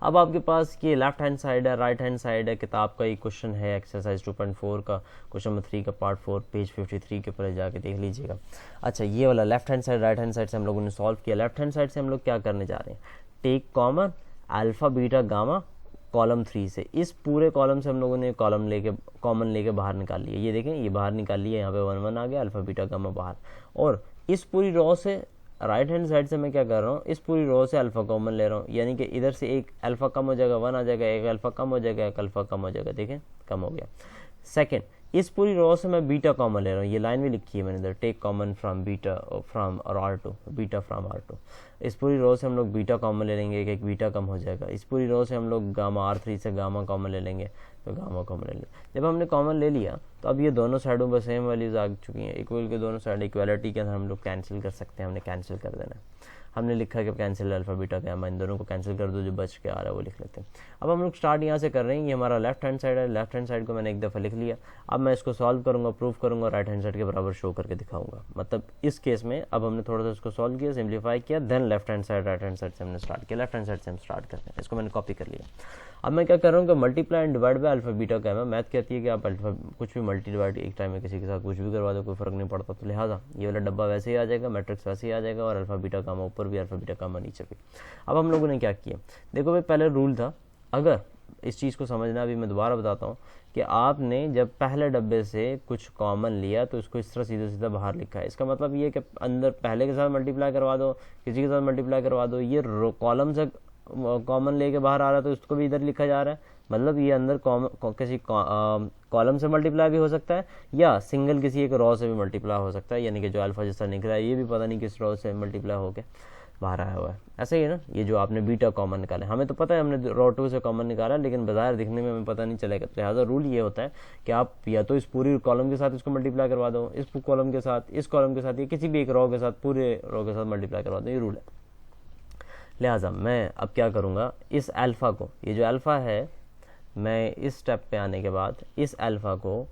अब आपके पास ये लेफ्ट हैंड साइड है, राइट हैंड साइड है, किताब का एक क्वेश्चन है एक्सरसाइज 2.4 का क्वेश्चन नंबर 3 का पार्ट 4 पेज 53 के ऊपर जाके देख लीजिएगा। अच्छा, ये वाला left hand side right hand side से हम लोगों ने सॉल्व किया। लेफ्ट हैंड साइड से हम लोग क्या करने जा रहे हैं, take common alpha beta gamma column 3 से, इस पूरे कॉलम से हम लोगों ने कॉलम लेके कॉमन लेके बाहर निकाल लिया। ये देखें, ये बाहर निकाल लिया, यहाँ पे 1 1 आ गया, अल्फा बीटा गामा बाहर। और इस पूरी रो से राइट हैंड साइड से मैं क्या कर रहा हूँ, इस पूरी रो से अल्फा कॉमन ले रहा हूँ, यानी कि इधर से एक अल्फा कम हो जाएगा, 1 आ जाएगा, एक अल्फा कम हो जाएगा, एक अल्फा कम हो जाएगा, देखें कम हो गया। सेकेंड, इस पूरी रो से मैं बीटा कॉमन ले रहा हूँ, ये लाइन भी लिखी है मैंने इधर, take common from beta from और R2, बीटा फ्रॉम R2। इस पूरी रो से हम लोग बीटा कॉमन ले लेंगे, एक बीटा कम हो जाएगा। इस पूरी रो से हम लोग गामा R3 से गामा कॉमन ले लेंगे, तो गामा कॉमन ले लेंगे। जब हमने कॉमन ले लिया तो अब ये दोनों साइडों पर सेम वैल्यूज आ चुकी हैं, इक्वल के दोनों साइड इक्वालिटी के अंदर हम लोग कैंसिल कर सकते हैं, हमने कैंसिल कर देना है। हमने लिखा कि कैंसिल अल्फा बीटा गामा, इन दोनों को कैंसिल कर दो, जो बच के आ रहा है वो लिख लेते हैं। अब हम लोग स्टार्ट यहाँ से कर रहे हैं, ये हमारा लेफ्ट हैंड साइड है, लेफ्ट हैंड साइड को मैंने एक दफ़ा लिख लिया। अब मैं इसको सॉल्व करूँगा, प्रूफ करूँगा, राइट हैंड साइड के बराबर शो करके दिखाऊंगा। मतलब इस केस में अब हमने थोड़ा सा इसको सॉल्व किया, सिंप्लीफाई किया, then left hand side right hand side से हमने स्टार्ट किया। लेफ्ट हैंड साइड से हम स्टार्ट करते हैं, इसको मैंने कॉपी कर लिया। अब मैं क्या कर रहा हूँ कि multiply and divide by alpha beta gamma. Math कहती है कि आप अल्फा कुछ भी मल्टी डिवाइड एक टाइम में किसी के साथ कुछ भी करवा दो, कोई फर्क नहीं पड़ता, तो लिहाजा ये वाला डब्बा वैसे ही आ जाएगा, मैट्रिक्स वैसे ही आ जाएगा, और अल्फा बीटा गामा ऊपर भी, अल्फा बीटा गामा नीचे भी। अब हम लोगों ने क्या किया, देखो भाई, पहले रूल था, अगर इस चीज़ को समझना, अभी मैं दोबारा बताता हूँ कि आपने जब पहले डब्बे से कुछ कॉमन लिया तो इसको इस तरह सीधा सीधा बाहर लिखा है। इसका मतलब ये कि अंदर पहले के साथ मल्टीप्लाई करवा दो, किसी के साथ मल्टीप्लाई करवा दो, ये कॉलम से कॉमन लेके बाहर आ रहा है तो उसको भी इधर लिखा जा रहा है। मतलब ये अंदर किसी कॉलम से मल्टीप्लाई भी हो सकता है, या सिंगल किसी एक रो से भी मल्टीप्लाई हो सकता है, यानी कि जो अल्फा जैसा निकला है ये भी पता नहीं किस रो से मल्टीप्लाई होकर बाहर आया हुआ है। ऐसा ही है ना, ये जो आपने बीटा कॉमन निकाला है, हमें तो पता है हमने रो 2 से कॉमन निकाला, लेकिन बाहर दिखने में हमें पता नहीं चलेगा। लिहाजा रूल ये होता है कि आप या तो इस पूरी कॉलम के साथ इसको मल्टीप्लाई करवा दो, इस कॉलम के साथ, इस कॉलम के साथ, या किसी भी एक रो के साथ, पूरे रो के साथ मल्टीप्लाई करवा दो, ये रूल है। लिहाजा मैं अब क्या करूँगा, इस अल्फ़ा को, ये जो अल्फ़ा है, मैं इस स्टेप पे आने के बाद इस अल्फ़ा को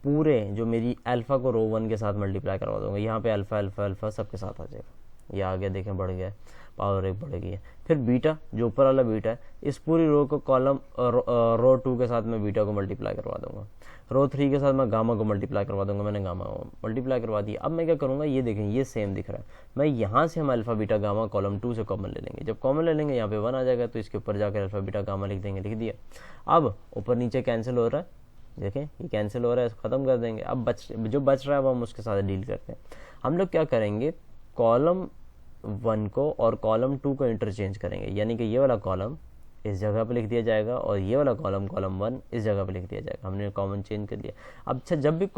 पूरे जो मेरी अल्फ़ा को रो 1 के साथ मल्टीप्लाई करवा दूँगा। यहाँ पे अल्फ़ा अल्फ़ा अल्फ़ा सबके साथ आ जाएगा, ये आ गया, देखें बढ़ गया, पावर 1 बढ़ गई है। फिर बीटा, जो ऊपर वाला बीटा है, इस पूरी रो को कॉलम रो 2 के साथ मैं बीटा को मल्टीप्लाई करवा दूंगा, रो 3 के साथ मैं गामा को मल्टीप्लाई करवा दूंगा, मैंने गामा को मल्टीप्लाई करवा दिया। अब मैं क्या करूंगा, ये देखें ये सेम दिख रहा है, मैं यहाँ से हम अल्फा बीटा गामा कॉलम 2 से कॉमन ले लेंगे। जब कॉमन ले लेंगे यहाँ पे 1 आ जाएगा, तो इसके ऊपर जाकर अल्फा बीटा गामा लिख देंगे, लिख दिया। अब ऊपर नीचे कैंसिल हो रहा है, देखें ये कैंसिल हो रहा है, ख़त्म कर देंगे। अब जो बच रहा है वो हम उसके साथ डील करते हैं। हम लोग क्या करेंगे, कॉलम 1 को और कॉलम 2 को इंटरचेंज करेंगे, यानी कि ये वाला कॉलम इस जगह पे लिख दिया जाएगा और ये वाला कॉलम कॉलम 1 इस जगह पे लिख दिया जाएगा। हमने कॉमन चेंज कर दिया। अब अच्छा, जब भी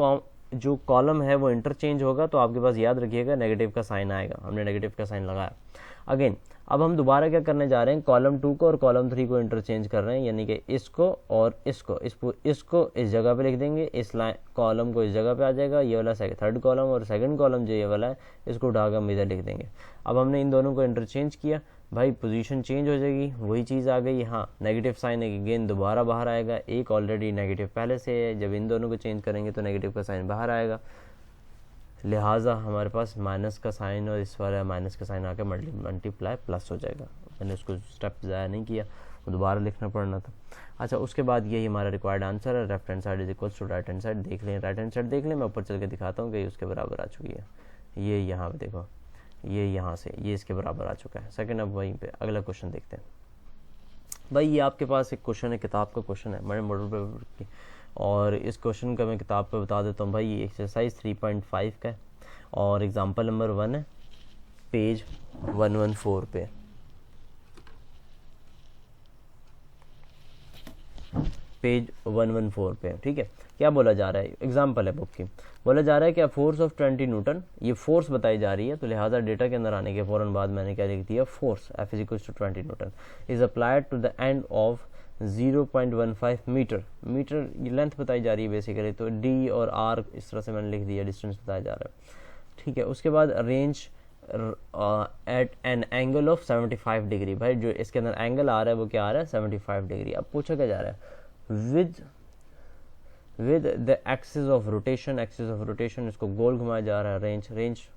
जो कॉलम है वो इंटरचेंज होगा तो आपके पास याद रखिएगा नेगेटिव का साइन आएगा, हमने नेगेटिव का साइन लगाया। अगेन अब हम दोबारा क्या करने जा रहे हैं, कॉलम 2 को और कॉलम 3 को इंटरचेंज कर रहे हैं, यानी कि इसको और इसको इस जगह पे लिख देंगे, इस लाइन कॉलम को इस जगह पे आ जाएगा, ये वाला थर्ड कॉलम, और सेकंड कॉलम जो ये वाला है इसको उठाकर हम इधर लिख देंगे। अब हमने इन दोनों को इंटरचेंज किया, भाई पोजीशन चेंज हो जाएगी, वही चीज़ आ गई। हाँ, नेगेटिव साइन है, गेन दोबारा बाहर आएगा, एक ऑलरेडी नेगेटिव पहले से है, जब इन दोनों को चेंज करेंगे तो नेगेटिव का साइन बाहर आएगा। लिहाजा हमारे पास माइनस का साइन और इस वाला माइनस का साइन आकर मल्टीप्लाई प्लस हो जाएगा। मैंने उसको स्टेप ज़ाया नहीं किया, वो दोबारा लिखना पड़ना था। अच्छा, उसके बाद यही हमारा रिक्वायर्ड आंसर है, left hand side is equal to right hand side. देख लें, राइट हैंड साइड देख लें, मैं ऊपर चल के दिखाता हूँ कि उसके बराबर आ चुकी है। ये यहाँ पे देखो, ये यहाँ से ये इसके बराबर आ चुका है। सेकंड, अब वहीं पे अगला क्वेश्चन देखते हैं। भाई ये आपके पास एक क्वेश्चन है, किताब का क्वेश्चन है, मैंने मॉडल पेपर की, और इस क्वेश्चन का मैं किताब पे बता देता हूँ। भाई ये एक्सरसाइज 3.5 का है और एग्जाम्पल नंबर 1 है, पेज 114 पे। पेज 114 पे, ठीक है। क्या बोला जा रहा है, एग्जाम्पल है बुक की, बोला जा रहा है कि फोर्स ऑफ 20 न्यूटन, ये फोर्स बताई जा रही है, तो लिहाजा डेटा के अंदर आने के फ़ौरन बाद मैंने क्या लिख दिया, force F is equal to 20 newton is applied to the end of 0.15 metre. Metre ये लेंथ बताई जा रही है बेसिकली, तो डी और आर इस तरह से मैंने लिख दिया, डिस्टेंस बताया जा रहा है, ठीक है। उसके बाद range at an angle of 75 degree. भाई जो इसके अंदर एंगल आ रहा है वो क्या आ रहा है, 75 डिग्री। अब पूछा क्या जा रहा है, with the axis of rotation, axis of rotation, इसको गोल घुमाया जा रहा है। रेंज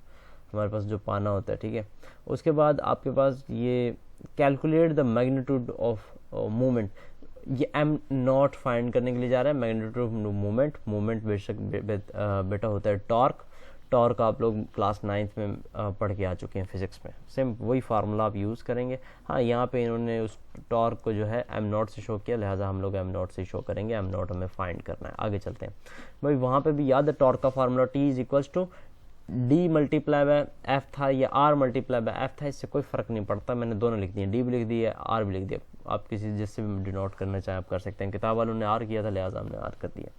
हमारे पास जो पाना होता है, ठीक है। उसके बाद आपके पास ये calculate the magnitude of movement, ये एम नॉट फाइंड करने के लिए जा रहा है। मैग्नीट्यूड ऑफ मूवमेंट बेशक बेटा होता है टॉर्क। टॉर्क आप लोग क्लास 9th में पढ़ के आ चुके हैं फिजिक्स में, सेम वही फार्मूला आप यूज़ करेंगे। हाँ, यहाँ पे इन्होंने उस टॉर्क को जो है एम नॉट से शो किया, लिहाजा हम लोग एम नॉट से शो करेंगे। एम नॉट हमें फाइंड करना है। आगे चलते हैं भाई, वहाँ पे भी याद है टॉर्क का formula T is equals to D multiply by F था या आर मल्टीप्लाई बाय एफ था, इससे कोई फ़र्क नहीं पड़ता, मैंने दोनों लिख दिए, डी भी लिख दिया आर भी लिख दिया। आप किसी जिससे भी डिनोट करना चाहें आप कर सकते हैं, किताब वालों ने आर किया था लिहाजा हमने आर कर दिया।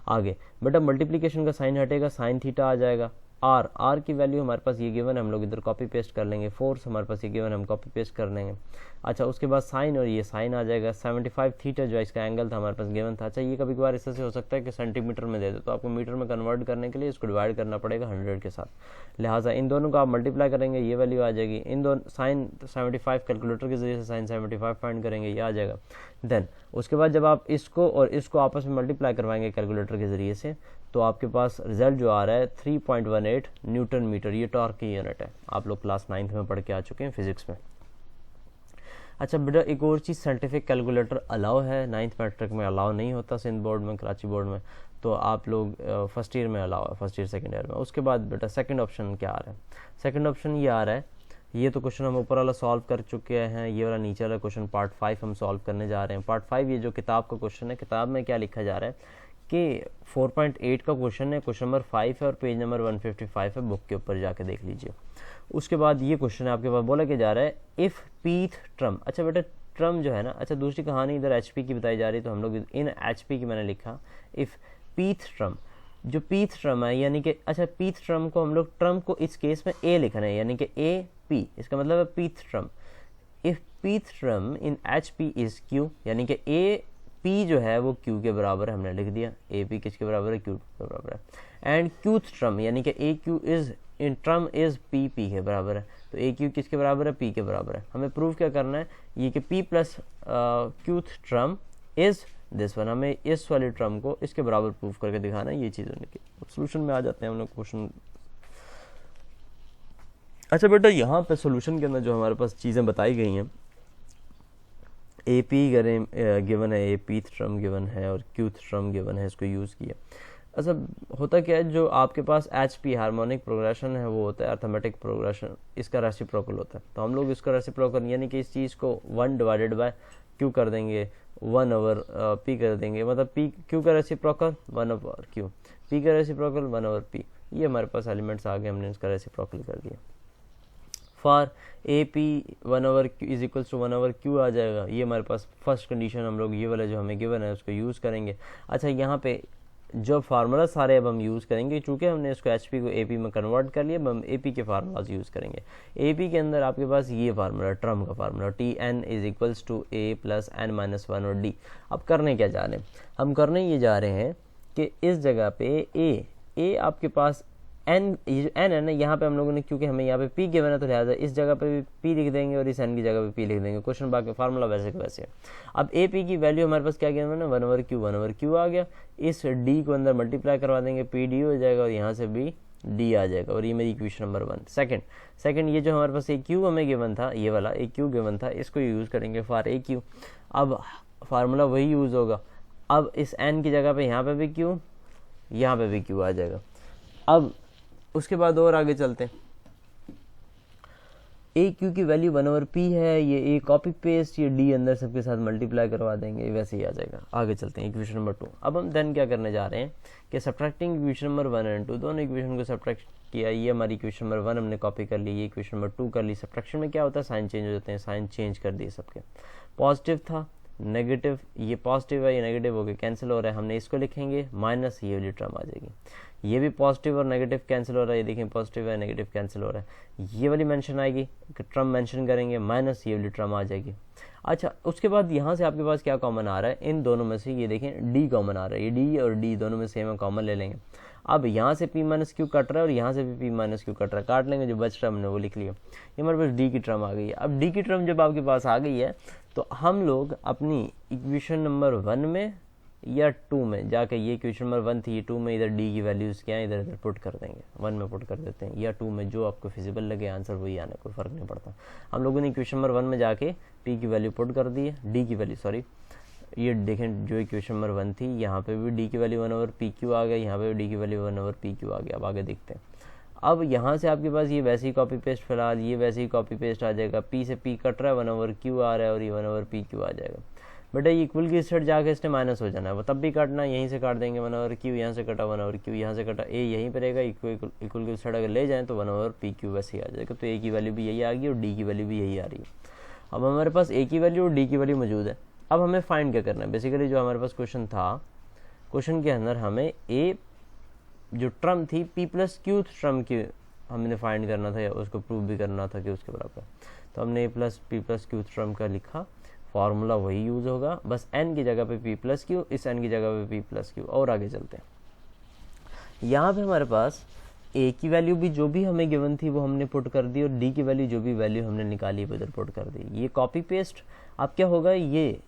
आगे बेटा मल्टीप्लिकेशन का साइन हटेगा, साइन थीटा आ जाएगा। आर की वैल्यू हमारे पास ये गिवन है, हम लोग इधर कॉपी पेस्ट कर लेंगे। फोर्स हमारे पास ये गिवन है, हम कॉपी पेस्ट कर लेंगे। अच्छा, उसके बाद साइन, और ये साइन आ जाएगा। 75 थीटा जो है इसका एंगल था हमारे पास गिवन था। अच्छा, ये कभी कभार इससे हो सकता है कि सेंटीमीटर में दे दो, तो आपको मीटर में कन्वर्ट करने के लिए इसको डिवाइड करना पड़ेगा 100 के साथ, लिहाजा इन दोनों को आप मल्टीप्लाई करेंगे, ये वैल्यू आ जाएगी। इन दोनों साइन 75 कैलकुलेटर के जरिए से साइन 75 फाइंड करेंगे, ये आ जाएगा। देन उसके बाद जब आप इसको और इसको आपस में मल्टीप्लाई करवाएंगे कैलकुलेटर के जरिए से, तो आपके पास रिजल्ट जो आ रहा है 3.18 न्यूटन मीटर, ये टॉर्क की यूनिट है। आप लोग क्लास 9th में पढ़ के आ चुके हैं फिजिक्स में। अच्छा बेटा, एक और चीज़, साइंटिफिक कैलकुलेटर अलाउ है, 9th मैट्रिक में अलाउ नहीं होता, सिंध बोर्ड में, कराची बोर्ड में, तो आप लोग फर्स्ट ईयर में अलाउ है, फर्स्ट ईयर सेकेंड ईयर में। उसके बाद बेटा सेकंड ऑप्शन क्या आ रहा है? सेकंड ऑप्शन ये आ रहा है, ये तो क्वेश्चन हम ऊपर वाला सॉल्व कर चुके हैं, ये वाला नीचे वाला क्वेश्चन पार्ट 5 हम सॉल्व करने जा रहे हैं। पार्ट 5 ये जो किताब का क्वेश्चन है, किताब में क्या लिखा जा रहा है कि 4.8 का क्वेश्चन है, क्वेश्चन नंबर 5 है और पेज नंबर 155 है, बुक के ऊपर जाके देख लीजिए। उसके बाद ये क्वेश्चन है आपके पास, बोला के जा रहा है इफ़ पीथ ट्रम। अच्छा बेटा, ट्रम जो है ना, अच्छा दूसरी कहानी इधर एचपी की बताई जा रही है, तो हम लोग इन एचपी की मैंने लिखा इफ़ पीथ ट्रम। जो पीथ ट्रम है यानी कि, अच्छा पीथ ट्रम को हम लोग, ट्रम को इस केस में ए लिखना है, यानी कि ए पी, इसका मतलब है pth term. If pth term in H P is Q, यानी कि ए पी जो है वो क्यू के बराबर है, हमने लिख दिया ए पी किसके बराबर है, क्यू के बराबर है। एंड क्यूथ ट्रम यानी कि A Q is in term is P P के बराबर है, तो ए क्यू किसके बराबर है, पी के बराबर है। हमें प्रूव क्या करना है, ये कि P plus qth term is this one, हमें इस वाली ट्रम को इसके बराबर प्रूव करके दिखाना है, ये चीज़ होने की। सोल्यूशन में आ जाते हैं हम लोग क्वेश्चन। अच्छा बेटा, यहाँ पे सोल्यूशन के अंदर जो हमारे पास चीज़ें बताई गई हैं, ए पी गिवन है, ए पी ट्रम गिवन है और क्यू ट्रम गिवन है, इसको यूज़ किया। अच्छा होता क्या है, जो आपके पास एच पी हार्मोनिक प्रोग्रेशन है वो होता है अर्थमेटिक प्रोग्रेशन, इसका रेसिप्रोकल होता है। तो हम लोग इसका रेसिप्रोकल यानी कि इस चीज़ को 1 डिवाइडेड बाय क्यू कर देंगे, 1 ओवर पी कर देंगे, मतलब पी क्यू का रेसिप्रोकल 1 ओवर क्यू, पी का रेसिप्रोकल 1 ओवर पी। ये हमारे पास एलिमेंट्स आ गए, हमने इसका रेसिप्रोकल कर दिया। For A P 1 over Q is equals to 1 over Q आ जाएगा। ये हमारे पास फर्स्ट कंडीशन, हम लोग ये वाला जो हमें गिवन है उसको यूज़ करेंगे। अच्छा, यहाँ पे जो फार्मूला सारे अब हम यूज़ करेंगे, चूँकि हमने इसको एच पी को ए पी में कन्वर्ट कर लिया, अब हम ए पी के फार्मूलाज यूज़ करेंगे। ए पी के अंदर आपके पास ये फार्मूला, ट्रम का formula, T N is equals to A plus N minus 1 और डी। अब करने क्या जा रहे हैं, हम करने ये जा रहे हैं कि इस जगह पे ए आपके पास एन, ये जो एन है ना, यहाँ पे हम लोगों ने, क्योंकि हमें यहाँ पे पी गिवन है तो लिहाजा इस जगह पे भी पी लिख देंगे और इस एन की जगह पे पी लिख देंगे। क्वेश्चन बाकी फार्मूला वैसे के वैसे है। अब ए पी की वैल्यू हमारे पास क्या गिवन है, 1 ओवर क्यू आ गया। इस डी को अंदर मल्टीप्लाई करवा देंगे, पी डी हो जाएगा और यहाँ से भी डी आ जाएगा, और ये मेरी इक्वेशन नंबर 1। सेकंड ये जो हमारे पास ए क्यू हमें गिवन था, ये वाला ए क्यू गिवन था, इसको यूज़ करेंगे फॉर ए क्यू। अब फार्मूला वही यूज़ होगा। अब इस एन की जगह पे यहाँ पे भी क्यू, यहाँ पे भी क्यू आ जाएगा। अब उसके बाद और आगे चलते हैं, ए क्यू की वैल्यू 1 ओवर पी है, ये ए कॉपी पेस्ट, ये डी अंदर सबके साथ मल्टीप्लाई करवा देंगे, वैसे ही आ जाएगा। आगे चलते हैं इक्वेशन नंबर 2। अब हम देन क्या करने जा रहे हैं कि सब्ट्रैक्टिंग इक्वेशन नंबर 1 एंड 2, दोनों इक्वेशन को सब्ट्रैक्ट किया। ये हमारी इक्वेशन नंबर 1 हमने कॉपी कर ली, ये इक्वेशन नंबर 2 कर ली। सब्ट्रैक्शन में क्या होता है, साइन चेंज हो जाते हैं, साइन चेंज कर दिए सबके। पॉजिटिव था, नेगेटिव, ये पॉजिटिव है, ये नेगेटिव हो गया, कैंसिल हो रहा है, हमने इसको लिखेंगे माइनस, ये वाली टर्म आ जाएगी। ये भी पॉजिटिव और नेगेटिव कैंसिल हो रहा है, ये देखें पॉजिटिव है, नेगेटिव कैंसिल हो रहा है, ये वाली मेंशन आएगी, ट्रम मेंशन करेंगे, माइनस ये वाली ट्रम आ जाएगी। अच्छा, उसके बाद यहाँ से आपके पास क्या कॉमन आ रहा है, इन दोनों में से ये देखें डी कॉमन आ रहा है, ये डी और डी दोनों में सेम है, कॉमन ले लेंगे। अब यहाँ से पी माइनस क्यू कट रहा है और यहाँ से भी पी माइनस क्यू कट रहा है, काट लेंगे, जो बच रहा है हमने वो लिख लिया। ये हमारे पास डी की ट्रम आ गई है। अब डी की ट्रम जब आपके पास आ गई है तो हम लोग अपनी इक्वेशन नंबर 1 में या 2 में जाके, ये क्वेश्चन नंबर 1 थी, 2 में इधर डी की वैल्यूज़ क्या है इधर इधर पुट कर देंगे, 1 में पुट कर देते हैं, या 2 में, जो आपको फिजिबल लगे आंसर वही आना, कोई फ़र्क नहीं पड़ता। हम लोगों ने क्वेश्चन नंबर 1 में जाके पी की वैल्यू पुट कर दी है, डी की वैल्यू सॉरी, ये देखें जो क्वेश्चन नंबर 1 थी यहाँ पे भी डी की वैल्यू 1/PQ आ गया, यहाँ पे भी डी की वैल्यू 1/PQ आ गया। अब आगे देखते हैं। अब यहाँ से आपके पास ये वैसे ही कॉपी पेस्ट, फिलहाल ये वैसे ही कॉपी पेस्ट आ जाएगा, पी से पी कट रहा है, 1/Q आ रहा है और ये 1/PQ आ जाएगा। बेटा ये इक्वल की स्टेट जाके इसने माइनस हो जाना है, वो तब भी काटना, यहीं से काट देंगे 1/Q, यहाँ से कटा 1/Q, यहाँ से कटा ए, यहीं पर रहेगा, इक्वल की स्टेट अगर ले जाएँ तो 1/PQ वैसे ही आ जाएगा। तो ए की वैल्यू भी यही आ गई और डी की वैल्यू भी यही आ रही है। अब हमारे पास ए की वैल्यू और डी की वैल्यू मौजूद है। अब हमें फाइंड क्या करना है, बेसिकली जो हमारे पास क्वेश्चन था, क्वेश्चन के अंदर हमें ए जो टर्म थी P+Q टर्म की हमने फाइंड करना था, या उसको प्रूव भी करना था कि उसके बराबर। तो हमने P+Q टर्म का लिखा, फार्मूला वही यूज़ होगा, बस n की जगह पे P+Q, इस n की जगह पे P+Q। और आगे चलते हैं। यहाँ पे हमारे पास a की वैल्यू भी जो भी हमें गिवन थी वो हमने पुट कर दी, और d की वैल्यू जो भी वैल्यू हमने निकाली वो इधर पुट कर दी। ये कॉपी पेस्ट अब क्या होगा, ये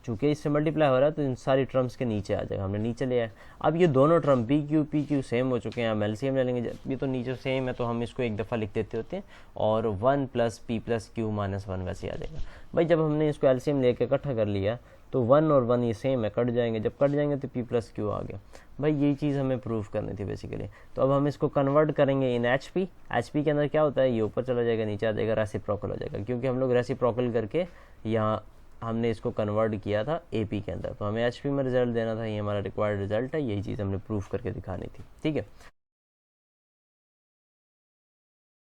चूँकि इससे मल्टीप्लाई हो रहा है तो इन सारी टर्म्स के नीचे आ जाएगा, हमने नीचे लिया है। अब ये दोनों टर्म PQ सेम हो चुके हैं, हम LCM ले लेंगे, ये तो नीचे सेम है तो हम इसको एक दफ़ा लिख देते होते हैं, और 1 + P+Q - 1 वैसे आ जाएगा। भाई जब हमने इसको LCM लेके इकट्ठा कर लिया तो 1 और 1 ये सेम है, कट जाएंगे, जब कट जाएंगे तो P+Q आ गया। भाई यही चीज़ हमें प्रूव करनी थी बेसिकली। तो अब हम इसको कन्वर्ट करेंगे इन HP। HP के अंदर क्या होता है, ये ऊपर चला जाएगा, नीचे आ जाएगा, रेसिप्रोकल हो जाएगा, क्योंकि हम लोग रेसिप्रोकल करके यहाँ हमने इसको कन्वर्ट किया था AP के अंदर, तो हमें HP में रिजल्ट देना था, ये हमारा रिक्वायर्ड रिजल्ट है, यही चीज़ हमने प्रूफ करके दिखानी थी। ठीक है।